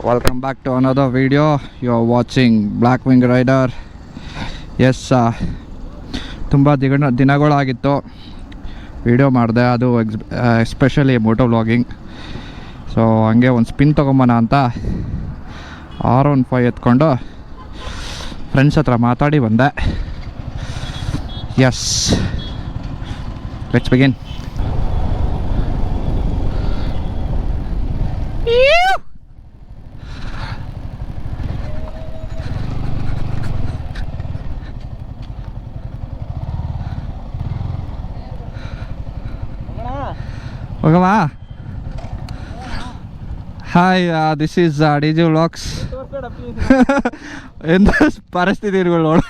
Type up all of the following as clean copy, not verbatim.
Welcome back to another video. You are watching Black Wing Rider. Yes, ತುಂಬ ದಿನಗಳಾಗಿತ್ತು video ಮಾಡಿದೆ, ಅದು especially Moto vlogging. So ಹಂಗೆ ಒಂದು spin ತೊಗೊಂಬನ ಅಂತ R15 ಎತ್ಕೊಂಡು ಫ್ರೆಂಡ್ಸ್ ಹತ್ರ ಮಾತಾಡಿ ಬಂದೆ. Yes, let's begin. ಹೋಗಮ್ಮ. Hi, this is DJ Vlogs. ಎಂತ ಪರಿಸ್ಥಿತಿ ಇರುಗಳು ನೋಡು.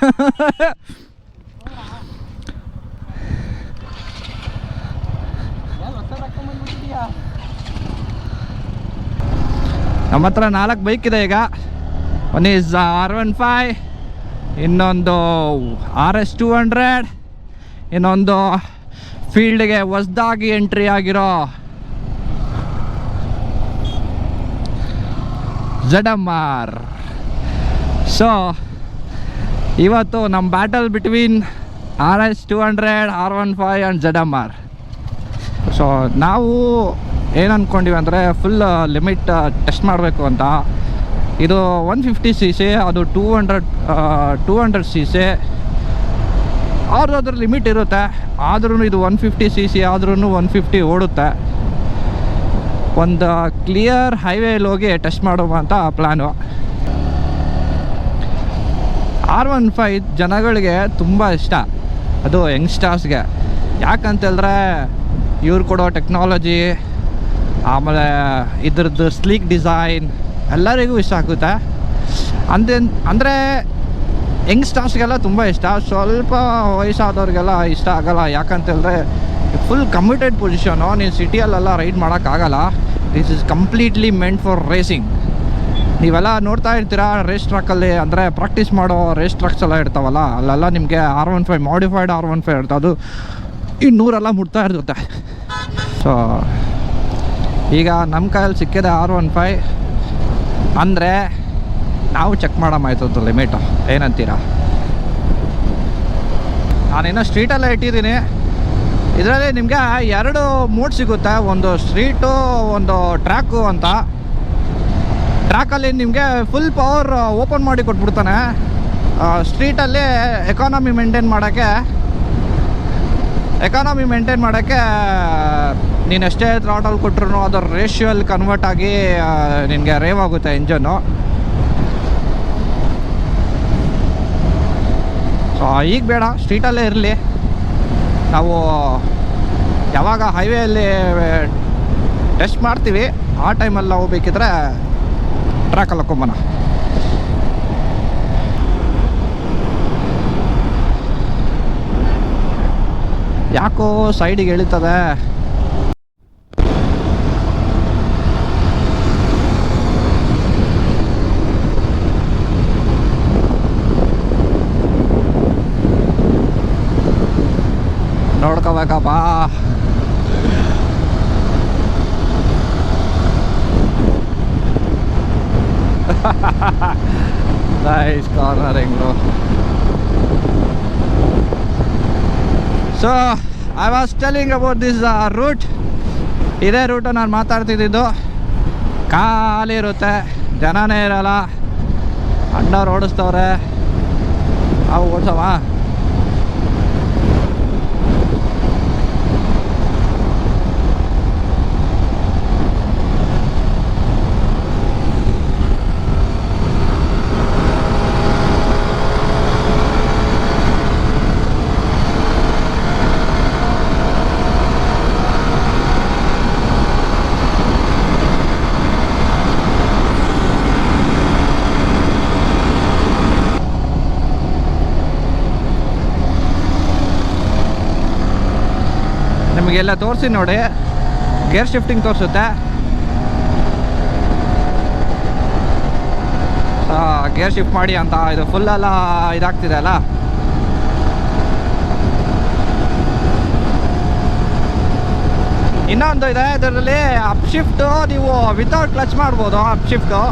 ನಮ್ಮ ಹತ್ರ 4 ಬೈಕ್ ಇದೆ ಈಗ. ಒನ್ ಈಸ್ R15, ಇನ್ನೊಂದು RS 200, ಇನ್ನೊಂದು ಫೀಲ್ಡ್ಗೆ ಹೊಸ್ದಾಗಿ ಎಂಟ್ರಿ ಆಗಿರೋ ZMR. ಸೊ ಇವತ್ತು ನಮ್ಮ battle between RS 200, R15 and ZMR. So ನಾವು ಏನು ಅಂದ್ಕೊಂಡಿವಿ ಅಂದರೆ ಫುಲ್ ಲಿಮಿಟ್ ಟೆಸ್ಟ್ ಮಾಡಬೇಕು ಅಂತ. ಇದು 150cc, ಅದು 200cc. ಅದ್ರ ಲಿಮಿಟ್ ಇರುತ್ತೆ, ಆದ್ರೂ ಇದು 150cc ಆದ್ರೂ 150 ಓಡುತ್ತೆ. ಒಂದು ಕ್ಲಿಯರ್ ಹೈವೇಲಿ ಹೋಗಿ ಟೆಸ್ಟ್ ಮಾಡುವ ಅಂತ ಪ್ಲ್ಯಾನು. R15 ಜನಗಳಿಗೆ ತುಂಬ ಇಷ್ಟ, ಅದು ಯಂಗ್ಸ್ಟರ್ಸ್ಗೆ. ಯಾಕಂತೇಳಿದ್ರೆ ಇವ್ರು ಕೊಡೋ ಟೆಕ್ನಾಲಜಿ, ಆಮೇಲೆ ಇದ್ರದ್ದು ಸ್ಲೀಕ್ ಡಿಸೈನ್ ಎಲ್ಲರಿಗೂ ಇಷ್ಟ ಆಗುತ್ತೆ. ಅಂದರೆ ಯಂಗ್ಸ್ಟರ್ಸ್ಗೆಲ್ಲ ತುಂಬ ಇಷ್ಟ, ಸ್ವಲ್ಪ ವಯಸ್ಸಾದವ್ರಿಗೆಲ್ಲ ಇಷ್ಟ ಆಗೋಲ್ಲ. ಯಾಕಂತೇಳಿದ್ರೆ ಫುಲ್ ಕಮ್ಯೂಟೆಡ್ ಪೊಸಿಷನು, ನೀನು ಸಿಟಿಯಲ್ಲೆಲ್ಲ ರೈಡ್ ಮಾಡೋಕ್ಕಾಗಲ್ಲ. This is completely meant for racing. ನೀವೆಲ್ಲ ನೋಡ್ತಾ ಇರ್ತೀರಾ ರೇಸ್ ಟ್ರಕ್ಕಲ್ಲಿ, ಅಂದರೆ ಪ್ರಾಕ್ಟೀಸ್ ಮಾಡೋ ರೇಸ್ ಟ್ರಕ್ಸ್ ಎಲ್ಲ ಇರ್ತಾವಲ್ಲ, ಅಲ್ಲೆಲ್ಲ ನಿಮಗೆ R15 ಮಾಡಿಫೈಡ್ R15 ಇರುತ್ತೆ, ಅದು 200 ಮುಟ್ತಾ ಇರುತ್ತೆ. ಸೊ ಈಗ ನಮ್ಮ ಕೈಯಲ್ಲಿ ಸಿಕ್ಕಿದೆ R15. ಅಂದರೆ ನಾವು ಚೆಕ್ ಮಾಡೋಮಾಯ್ತದ್ದು ಲಿಮಿಟು, ಏನಂತೀರಾ? ನಾನಿನ್ನೂ ಸ್ಟ್ರೀಟಲ್ಲೇ ಇಟ್ಟಿದ್ದೀನಿ. ಇದರಲ್ಲಿ ನಿಮಗೆ 2 ಮೋಡ್ ಸಿಗುತ್ತೆ, ಒಂದು ಸ್ಟ್ರೀಟು, ಒಂದು ಟ್ರ್ಯಾಕು ಅಂತ. ಟ್ರ್ಯಾಕಲ್ಲಿ ನಿಮಗೆ ಫುಲ್ ಪವರ್ ಓಪನ್ ಮಾಡಿ ಕೊಟ್ಬಿಡ್ತಾನೆ. ಸ್ಟ್ರೀಟಲ್ಲಿ ಎಕಾನಮಿ ಮೇಂಟೈನ್ ಮಾಡೋಕ್ಕೆ ನೀನು ಎಷ್ಟೇ ಥ್ರಾಟಲ್ ಕೊಟ್ಟರು ಅದರ ರೇಷಿಯೋಲ್ಲಿ ಕನ್ವರ್ಟ್ ಆಗಿ ನಿನಗೆ ರೇವ್ ಆಗುತ್ತೆ ಇಂಜನ್ನು. ಸೊ ಈಗ ಬೇಡ, ಸ್ಟ್ರೀಟಲ್ಲೇ ಇರಲಿ. ನಾವು ಯಾವಾಗ ಹೈವೇಯಲ್ಲಿ ಟೆಸ್ಟ್ ಮಾಡ್ತೀವಿ ಆ ಟೈಮಲ್ಲಿ ನಾವು ಬೇಕಿದ್ರೆ ಟ್ರ್ಯಾಕಲ್ಲಿ ಹಾಕೊಂಬನ. ಯಾಕೋ ಸೈಡಿಗೆ ಎಳಿತದೆ. ನೋಡ್ಕೋಬೇಕಪ್ಪ. Nice cornering bro. So I was telling about this route. ಇದೇ ರೂಟು ನಾನು ಮಾತಾಡ್ತಿದ್ದು. ಖಾಲಿ ಇರುತ್ತೆ, ಜನನೇ ಇರಲ್ಲ, ಅಣ್ಣವ್ರು ಓಡಿಸ್ತವ್ರೆ. ಅವು ಓಡಿಸವ. ನಿಮಗೆಲ್ಲ ತೋರಿಸಿ ನೋಡಿ, ಗೇರ್ ಶಿಫ್ಟಿಂಗ್ ತೋರಿಸುತ್ತೆ. ಗೇರ್ ಶಿಫ್ಟ್ ಮಾಡಿ ಅಂತ. ಇದು ಫುಲ್ಲೆಲ್ಲ ಇದಾಗ್ತಿದೆ ಅಲ್ಲ. ಇನ್ನೊಂದು ಇದೆ ಇದರಲ್ಲಿ, ಅಪ್ ಶಿಫ್ಟು ನೀವು ವಿತೌಟ್ ಕ್ಲಚ್ ಮಾಡ್ಬೋದು. ಅಪ್ ಶಿಫ್ಟು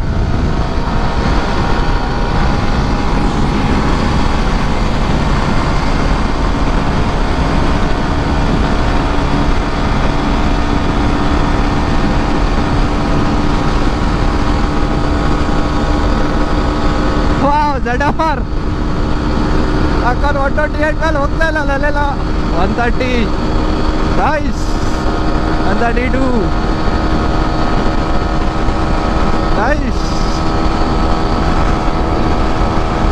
ZFR ಅಕ್ಕ 128 ಮೇಲೆ ಹೋಗ್ತಾ ಇಲ್ಲ ಅಲ್ಲೆಲ್ಲ 130 ನೈಸ್ 132 ನೈಸ್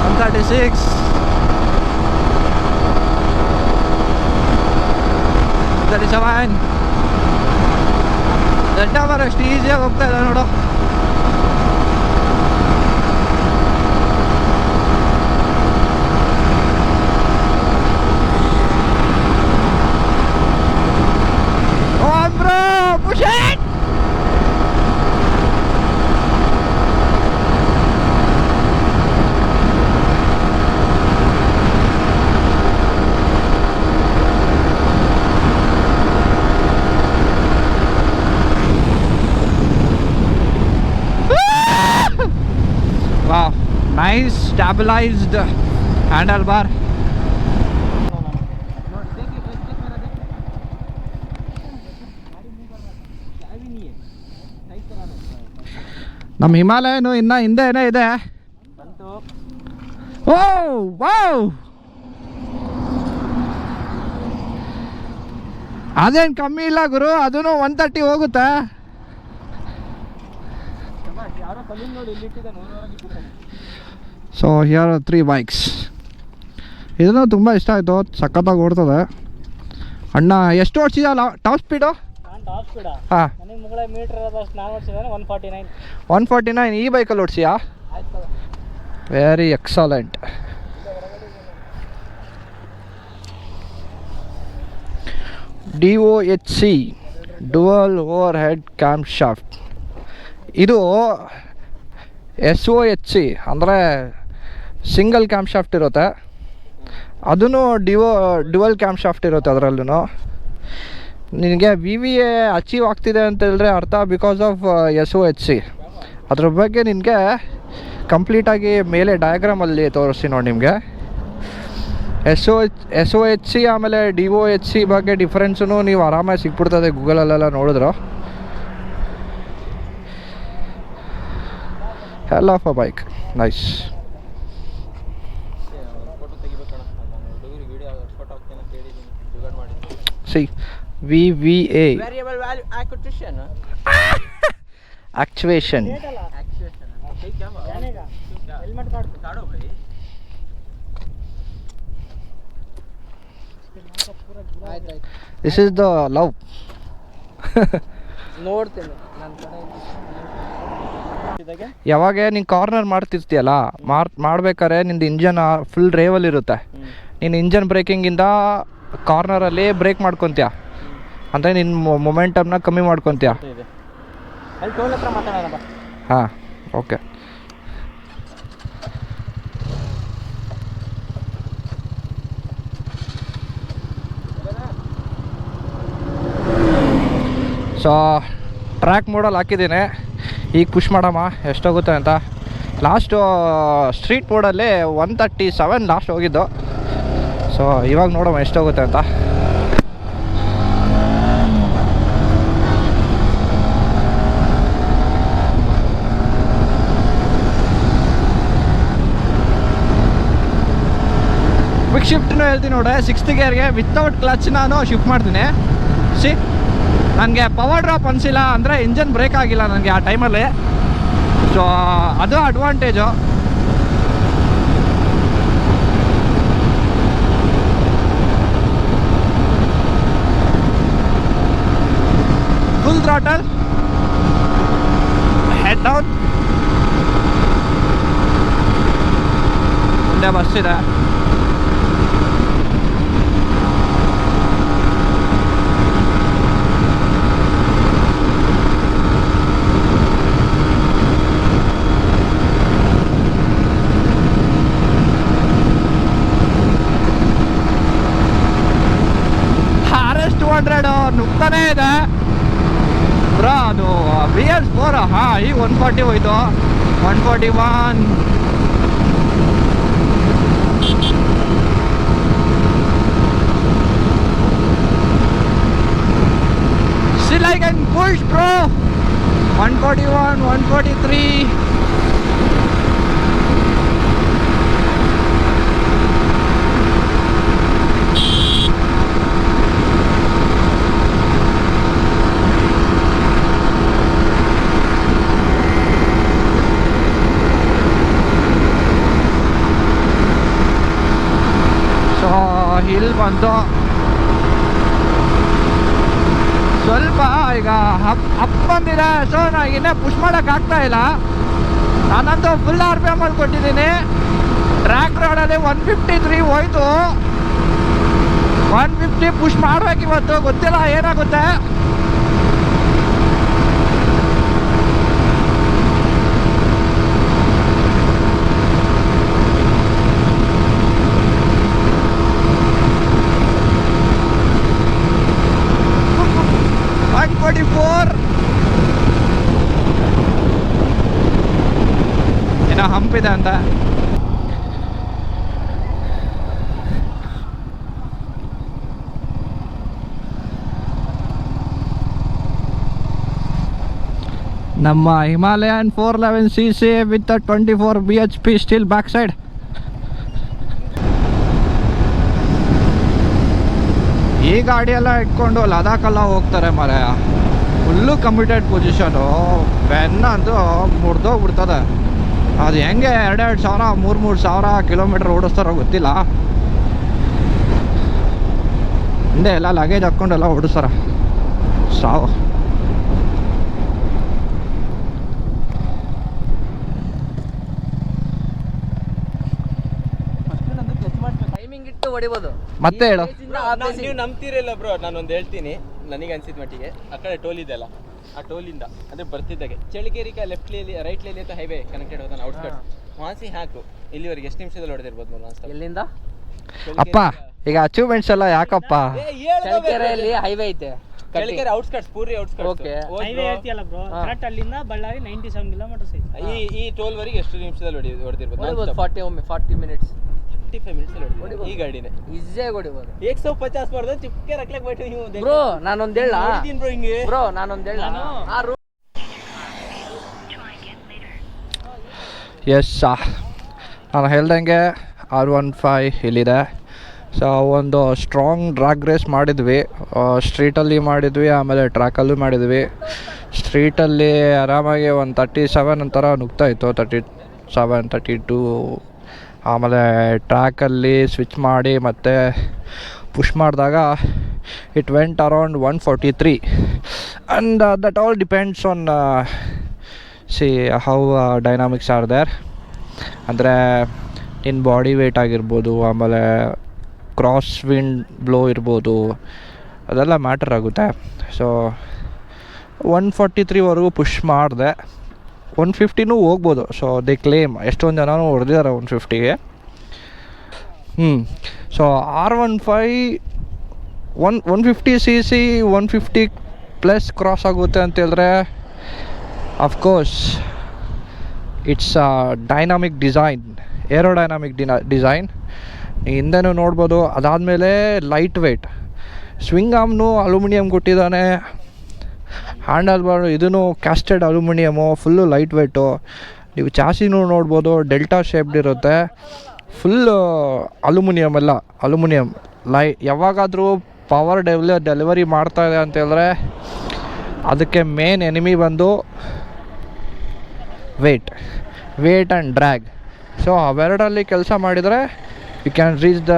136 37 ZFR ಅಷ್ಟು ಈಸಿಯಾಗಿ ಹೋಗ್ತಾ ಇಲ್ಲ ನೋಡು. Wow, nice stabilized handlebar. ನಮ್ಮ ಹಿಮಾಲಯನು ಇನ್ನ ಹಿಂದೆ ಏನೇ ಇದೆ. ಓ ವಾವ್, ಅದೇನು ಕಮ್ಮಿ ಇಲ್ಲ ಗುರು, ಅದೂ 130 ಹೋಗುತ್ತೆ. So here 3 bikes. ಇದನ್ನು ತುಂಬ ಇಷ್ಟ ಆಯಿತು, ಸಖತ್ತಾಗಿ ಓಡ್ತದೆ. ಅಣ್ಣ ಎಷ್ಟು ಓಡಿಸಿದ ಟಾಪ್ ಸ್ಪೀಡು? ಹಾಂ 149 ಈ ಬೈಕಲ್ಲಿ ಓಡಿಸಿಯಾ? Very excellent. DOHC dual over head cam shaft. ಇದು SOHC ಅಂದರೆ ಸಿಂಗಲ್ ಕ್ಯಾಮ್ ಶಾಫ್ಟ್ ಇರುತ್ತೆ. ಅದೂ ಡ್ಯುವಲ್ ಕ್ಯಾಮ್ ಶಾಫ್ಟ್ ಇರುತ್ತೆ. ಅದರಲ್ಲೂ ನಿನಗೆ VVA ಅಚೀವ್ ಆಗ್ತಿದೆ ಅಂತ ಹೇಳಿದ್ರೆ ಅರ್ಥ ಬಿಕಾಸ್ ಆಫ್ SOHC. ಅದ್ರ ಬಗ್ಗೆ ನಿನಗೆ ಕಂಪ್ಲೀಟಾಗಿ ಮೇಲೆ ಡಯಾಗ್ರಾಮಲ್ಲಿ ತೋರಿಸ್ತೀನಿ ನೋಡಿ ನಿಮಗೆ. SOHC ಆಮೇಲೆ DOHC ಬಗ್ಗೆ ಡಿಫ್ರೆನ್ಸೂ ನೀವು ಆರಾಮಾಗಿ ಸಿಕ್ಬಿಡ್ತದೆ ಗೂಗಲಲ್ಲೆಲ್ಲ ನೋಡಿದ್ರು. Hell of a bike, nice. See, VVA variable value acquisition actuation. This is the love. ನೋಡ್ತೇನೆ ನನ್ನ ಕಡೆ ಯಾವಾಗ ನೀನು ಕಾರ್ನರ್ ಮಾಡ್ತಿರ್ತೀಯಲ್ಲ, ಮಾಡ್ಬೇಕಾದ್ರೆ ನಿಂದು ಇಂಜನ್ ಫುಲ್ ರೇವಲ್ಲಿ ಇರುತ್ತೆ. ನೀನು ಇಂಜನ್ ಬ್ರೇಕಿಂಗಿಂದ ಕಾರ್ನರಲ್ಲಿ ಬ್ರೇಕ್ ಮಾಡ್ಕೊತೀಯ, ಅಂದರೆ ನಿನ್ನ ಮೊಮೆಂಟಮ್ನ ಕಮ್ಮಿ ಮಾಡ್ಕೊತೀಯ. ಹಾಂ ಓಕೆ. ಸೊ ಟ್ರ್ಯಾಕ್ ಮೋಡಲ್ಲಿ ಹಾಕಿದ್ದೀನಿ. ಈಗ ಪುಷ್ ಮಾಡಮ್ಮ ಎಷ್ಟೋಗುತ್ತೆ ಅಂತ. ಲಾಸ್ಟು ಸ್ಟ್ರೀಟ್ ಮೋಡಲ್ಲಿ 137 ಲಾಸ್ಟ್ ಹೋಗಿದ್ದು. ಸೊ ಇವಾಗ ನೋಡಮ್ಮ ಎಷ್ಟೋಗುತ್ತೆ ಅಂತ. ಕ್ವಿಕ್ ಶಿಫ್ಟ್ನೂ ಹೇಳ್ತೀನಿ ನೋಡಿ. 6th ಗೇರ್ಗೆ ವಿತೌಟ್ ಕ್ಲಚ್ ನಾನು ಶಿಫ್ಟ್ ಮಾಡ್ತೀನಿ. ನನಗೆ ಪವರ್ ಡ್ರಾಪ್ ಅನಿಸಿಲ್ಲ, ಅಂದರೆ ಇಂಜನ್ ಬ್ರೇಕ್ ಆಗಿಲ್ಲ ನನಗೆ ಆ ಟೈಮಲ್ಲಿ. ಸೊ ಅದು advantage. Full throttle, head down. ಮುಂದೆ ಬಸ್ ಇದೆ. ನುಗ್ತಾನೇ ಇದೆ ಬ್ರಾ. ಅದು BS4. ಹಾಂ, ಈಗ 140 ಹೋಯ್ತು. 141. Still I can push bro. 141, 143. ಬಂತು. ಸ್ವಲ್ಪ ಈಗ ಅಪ್ ಬಂದಿದೆ, ಸೊ ನಾನು ಇನ್ನೇ ಪುಷ್ ಮಾಡೋಕ್ಕಾಗ್ತಾ ಇಲ್ಲ. ನಾನಂತೂ ಫುಲ್ RPM ಅಲ್ಲಿ ಕೊಟ್ಟಿದ್ದೀನಿ. ಟ್ರ್ಯಾಕ್ ರೋಡಲ್ಲಿ 153 ಹೋಯ್ತು. 150 ಪುಷ್ ಮಾಡ್ಬೇಕು ಇವತ್ತು, ಗೊತ್ತಿಲ್ಲ ಏನಾಗುತ್ತೆ. ಏನೋ ಹಂಪಿದೆ ಅಂತ. ನಮ್ಮ Himalayan 411cc with 24 bhp still back side. ಈ ಗಾಡಿಯೆಲ್ಲ ಇಟ್ಕೊಂಡು ಲದಾಖೆಲ್ಲ ಹೋಗ್ತಾರೆ ಮಾರಾಯ. Full committed position. ಬೆನ್ನಂತೂ ಮುರಿದೋಗ್ಬಿಡ್ತದೆ. ಅದು ಹೆಂಗೆ 2,000 3,000 ಕಿಲೋಮೀಟ್ರ್ ಓಡಿಸ್ತಾರೋ ಗೊತ್ತಿಲ್ಲ. ಹಿಂದೆ ಎಲ್ಲ ಲಗೇಜ್ ಹಾಕ್ಕೊಂಡೆಲ್ಲ ಓಡಿಸ್ತಾರ. ಸಾವು. ಟೈಮಿಂಗ್ ಇಟ್ಟು ಹೊಡಿಬೋದು. ಮತ್ತೆ ಹೇಳು. ನೀವು ನಂಬ್ತಿರಲ್ಲ ಬ್ರೋ, ನಾನೊಂದು ಹೇಳ್ತೀನಿ. ನನಗೆ ಅನ್ಸಿದ ಮಟ್ಟಿಗೆ ಆ ಕಡೆ ಟೋಲ್ ಇದೆಯಲ್ಲ, ಆ ಟೋಲಿಂದ ಅಂದರೆ ಬರ್ತಿದ್ದಾಗೆ ಚಳಿಗೇರಿಗೆ ಲೆಫ್ಟ್ಲಿ ರೈಟ್ ಲೇಲಿ ಅಂತ ಹೈವೇ ಕನೆಕ್ಟೆಡ್ ಹೋದಾನೆ ಔಟ್ಸ್ಕಟ್ ಮಾಸಿ ಹಾಕು. ಇಲ್ಲಿವರೆಗೆ ಎಷ್ಟು ನಿಮಿಷದಲ್ಲಿ ಹೊಡೆದಿರ್ಬೋದು ನಾನು ಎಲ್ಲಿಂದ? ಅಪ್ಪ ಈಗ ಅಚೀವ್ಮೆಂಟ್ಸ್ ಎಲ್ಲ ಯಾಕಪ್ಪ? ಚಳ್ಳಕೆರೆಯಲ್ಲಿ ಹೈವೇ ಐತೆ. ಚಳ್ಳಕೆರೆ ಔಟ್ಸ್ಕಟ್ಸ್, ಪೂರಿ ಔಟ್ಸ್ಕಟ್ಸ್. ಓಕೆ, ಹೈವೇ ಹೇಳ್ತಿಯಲ್ಲ ಬ್ರೋ, ಕರೆಕ್ಟ್ ಅಲ್ಲಿಂದ ಬಳ್ಳಾರಿ 97 ಕಿಲೋಮೀಟರ್ಸ್ ಐತೆ. ಈ ಟೋಲ್ ವರೆಗೆ ಎಷ್ಟು ನಿಮಿಷದಲ್ಲಿ ಹೊಡೆದಿರ್ಬೋದು? 40 ಮಿನಿಟ್ಸ್ 35 ಮಿನಿಟ್ಸ್ ಹೊಡೆದಿರ್ಬೋದು ಈ ಗಾಡಿನೇ. ಈಸಿಯಾಗಿ ಹೊಡಿಬೋದು. 150 ಬರ್ದು ಚಿಕ್ಕ ರಕ್ಲಕ್ಕೆ ಬೈಟು ನೀವು. ಬ್ರೋ ನಾನೊಂದು ಹೇಳ ಬ್ರೋ, ಹಿಂಗೆ ಬ್ರೋ ನಾನೊಂದು ಹೇಳ. ಎಸ್, ನಾನು ಹೇಳ್ದಂಗೆ R15 ಇಲ್ಲಿದೆ. ಸೊ ಒಂದು ಸ್ಟ್ರಾಂಗ್ ಡ್ರಾಗ್ ರೇಸ್ ಮಾಡಿದ್ವಿ. ಸ್ಟ್ರೀಟಲ್ಲಿ ಮಾಡಿದ್ವಿ, ಆಮೇಲೆ ಟ್ರ್ಯಾಕಲ್ಲೂ ಮಾಡಿದ್ವಿ. ಸ್ಟ್ರೀಟಲ್ಲಿ ಆರಾಮಾಗಿ ಒಂದು 37 ಒಂಥರ ನುಗ್ತಾಯಿತ್ತು, 37 32. ಆಮೇಲೆ ಟ್ರ್ಯಾಕಲ್ಲಿ ಸ್ವಿಚ್ ಮಾಡಿ ಮತ್ತೆ ಪುಷ್ ಮಾಡಿದಾಗ it went around 143. And that all depends on how dynamics are there. ಅಂದರೆ ನಿನ್ನ ಬಾಡಿ ವೇಟ್ ಆಗಿರ್ಬೋದು, ಆಮೇಲೆ ಕ್ರಾಸ್ ವಿಂಡ್ ಬ್ಲೋ ಇರ್ಬೋದು, ಅದೆಲ್ಲ ಮ್ಯಾಟರ್ ಆಗುತ್ತೆ. ಸೊ 143ವರೆಗೂ ಪುಷ್ ಮಾಡಿದೆ. 150 ಹೋಗ್ಬೋದು. ಸೊ ದೇ ಕ್ಲೇಮ್ ಎಷ್ಟೊಂದು ಜನನೂ ಹೊಡೆದಿದ್ದಾರೆ 150ಗೆ. So R15 150cc 150 plus cross ಆಗುತ್ತೆ ಅಂತ ಹೇಳಿದ್ರೆ of course it's dynamic design, aerodynamic design. ಹಿಂದೆನೂ ನೋಡ್ಬೋದು. ಅದಾದಮೇಲೆ ಲೈಟ್ ವೆಯ್ಟ್ ಸ್ವಿಂಗ್ ಆರ್ಮ್ನು ಅಲ್ಯೂಮಿನಿಯಂ ಕೊಟ್ಟಿದ್ದಾನೆ. ಹ್ಯಾಂಡಲ್ ಬಾರ್ ಇದೂ casted aluminium, full light weight. ನೀವು ಚಾಸಿನೂ ನೋಡ್ಬೋದು, ಡೆಲ್ಟಾ ಶೇಪ್ಡ್ ಇರುತ್ತೆ. ಫುಲ್ಲು ಅಲ್ಯೂಮಿನಿಯಮ್, ಎಲ್ಲ ಅಲ್ಯೂಮಿನಿಯಮ್. ಯಾವಾಗಾದರೂ ಪವರ್ ಡೆಲಿವರಿ ಮಾಡ್ತಾಯಿದೆ ಅಂತ ಹೇಳಿದ್ರೆ ಅದಕ್ಕೆ ಮೇನ್ ಎನಿಮಿ ಬಂದು ವೇಟ್ ಆ್ಯಂಡ್ ಡ್ರ್ಯಾಗ್. ಸೊ ಅವೆರಡರಲ್ಲಿ ಕೆಲಸ ಮಾಡಿದರೆ you can reach the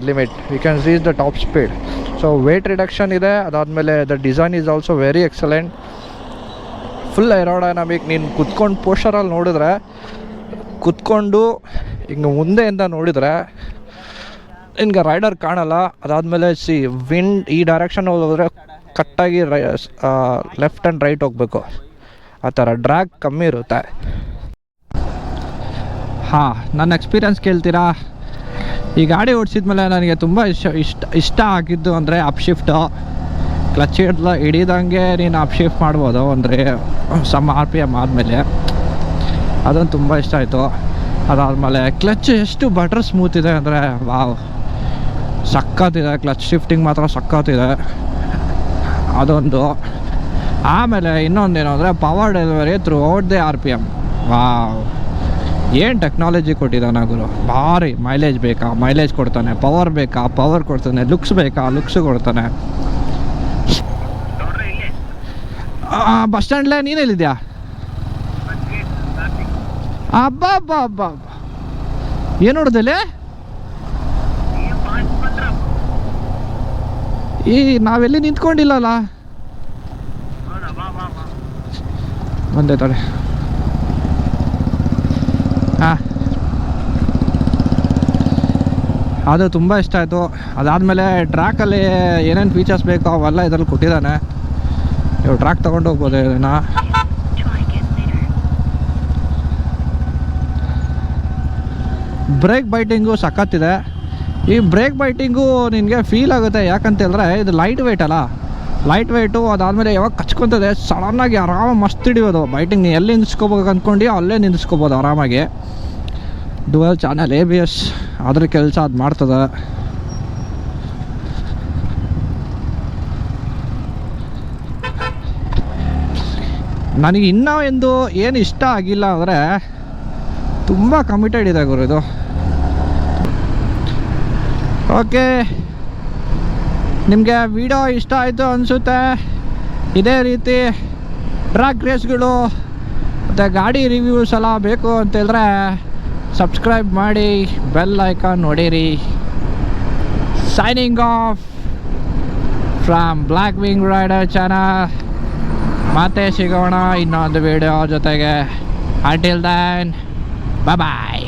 limit, you can reach the top speed. So weight reduction ಇದೆ. ಅದಾದಮೇಲೆ the design is also very excellent, full aerodynamic. ನೀನು ಕುತ್ಕೊಂಡು ಪೋಸ್ಟರಲ್ಲಿ ನೋಡಿದ್ರೆ, ಕುತ್ಕೊಂಡು ಹಿಂಗೆ ಮುಂದೆಯಿಂದ ನೋಡಿದರೆ ನಿನ್ಗೆ ರೈಡರ್ ಕಾಣಲ್ಲ. ಅದಾದಮೇಲೆ ವಿಂಡ್ ಈ ಡೈರೆಕ್ಷನ್ ಹೋದ್ರೆ ಕಟ್ಟಾಗಿ ಲೆಫ್ಟ್ ಆ್ಯಂಡ್ ರೈಟ್ ಹೋಗಬೇಕು. ಆ ಥರ ಡ್ರ್ಯಾಗ್ ಕಮ್ಮಿ ಇರುತ್ತೆ. ಹಾಂ, ನನ್ನ ಎಕ್ಸ್ಪೀರಿಯನ್ಸ್ ಕೇಳ್ತೀರಾ? ಈ ಗಾಡಿ ಓಡಿಸಿದ್ಮೇಲೆ ನನಗೆ ತುಂಬ ಇಷ್ಟ ಆಗಿದ್ದು ಅಂದರೆ ಅಪ್ ಶಿಫ್ಟು. ಕ್ಲಚ್ ಹಿಡಿದಂಗೆ ನೀನು ಅಪ್ ಶಿಫ್ಟ್ ಮಾಡ್ಬೋದು ಅಂದರೆ ಸಮ್ RPM ಆದಮೇಲೆ. ಅದೊಂದು ತುಂಬ ಇಷ್ಟ ಆಯಿತು. ಅದಾದಮೇಲೆ ಕ್ಲಚ್ ಎಷ್ಟು ಬಟರ್ ಸ್ಮೂತ್ ಇದೆ ಅಂದರೆ ವಾವ್, ಸಕ್ಕತ್ತಿದೆ. ಕ್ಲಚ್ ಶಿಫ್ಟಿಂಗ್ ಮಾತ್ರ ಸಕ್ಕತ್ತಿದೆ, ಅದೊಂದು. ಆಮೇಲೆ ಇನ್ನೊಂದೇನು ಅಂದರೆ power delivery through out the RPM. Wow, ಏನು ಟೆಕ್ನಾಲಜಿ ಕೊಟ್ಟಿದ್ದಾನೆ ಗುರು. ಭಾರಿ ಮೈಲೇಜ್ ಬೇಕಾ ಮೈಲೇಜ್ ಕೊಡ್ತಾನೆ, ಪವರ್ ಬೇಕಾ ಪವರ್ ಕೊಡ್ತಾನೆ, ಲುಕ್ಸ್ ಬೇಕಾ ಲುಕ್ಸ್ ಕೊಡ್ತಾನೆ. ಬಸ್ ಸ್ಟ್ಯಾಂಡ್ಲೇ ನೀನೆಲ್ಲಿದ್ಯಾ? ಅಬ್ಬಾ ಅಬ್ಬಾ ಅಬ್ಬಾ, ಏನು ನೋಡಿದಲ್ಲಿ ಈ ನಾವೆಲ್ಲಿ ನಿಂತ್ಕೊಂಡಿಲ್ಲಲ್ಲ. ಒಂದೇ ತಡೆ. ಹಾಂ, ಅದು ತುಂಬ ಇಷ್ಟ ಆಯಿತು. ಅದಾದಮೇಲೆ ಟ್ರ್ಯಾಕಲ್ಲಿ ಏನೇನು ಫೀಚರ್ಸ್ ಬೇಕೋ ಅವೆಲ್ಲ ಇದರಲ್ಲಿ ಕೊಟ್ಟಿದ್ದಾನೆ. ನೀವು ಟ್ರ್ಯಾಕ್ ತೊಗೊಂಡು ಹೋಗ್ಬೋದು ಇದನ್ನು. ಬ್ರೇಕ್ ಬೈಟಿಂಗು ಸಖತ್ತಿದೆ. ಈ ಬ್ರೇಕ್ ಬೈಟಿಂಗು ನಿನಗೆ ಫೀಲ್ ಆಗುತ್ತೆ, ಯಾಕಂತೇಳಿದ್ರೆ ಇದು ಲೈಟ್ ವೆಯ್ಟ್ ಅಲ್ಲ. ಲೈಟ್ ವೆಯ್ಟು ಅದಾದಮೇಲೆ ಯಾವಾಗ ಕಚ್ಕೊತದೆ ಸಡನ್ನಾಗಿ ಆರಾಮಾಗಿ ಮಸ್ತ್ ಹಿಡಿಯೋದು ಬೈಟಿಂಗ್. ನೀ ಎಲ್ಲಿ ನಿಂದಿಸ್ಕೋಬೇಕು ಅಂದ್ಕೊಂಡು ಅಲ್ಲೇ ನಿಂದಿಸ್ಕೋಬೋದು ಆರಾಮಾಗಿ. ಡುವೆಲ್ ಚಾನಲ್ ABS ಅದ್ರ ಕೆಲಸ ಅದು ಮಾಡ್ತದೆ. ನನಗೆ ಇನ್ನೂ ಎಂದು ಏನು ಇಷ್ಟ ಆಗಿಲ್ಲ ಅಂದರೆ ತುಂಬ ಕಮಿಟೆಡ್ ಇದೆ ಗುರು ಇದು. ಓಕೆ, ನಿಮಗೆ ವಿಡಿಯೋ ಇಷ್ಟ ಆಯಿತು ಅನಿಸುತ್ತೆ. ಇದೇ ರೀತಿ ಟ್ರ್ಯಾಕ್ ರೇಸ್ಗಳು ಮತ್ತು ಗಾಡಿ ರಿವ್ಯೂಸ್ ಎಲ್ಲ ಬೇಕು ಅಂತೇಳಿದ್ರೆ ಸಬ್ಸ್ಕ್ರೈಬ್ ಮಾಡಿ, ಬೆಲ್ ಐಕಾನ್ ನೋಡಿರಿ. Signing off from black wing rider channel. ಮತ್ತೆ ಸಿಗೋಣ ಇನ್ನೊಂದು ವಿಡಿಯೋ ಜೊತೆಗೆ. ಅಂಟಿಲ್ ದೆನ್, ಬಾಯ್ ಬಾಯ್.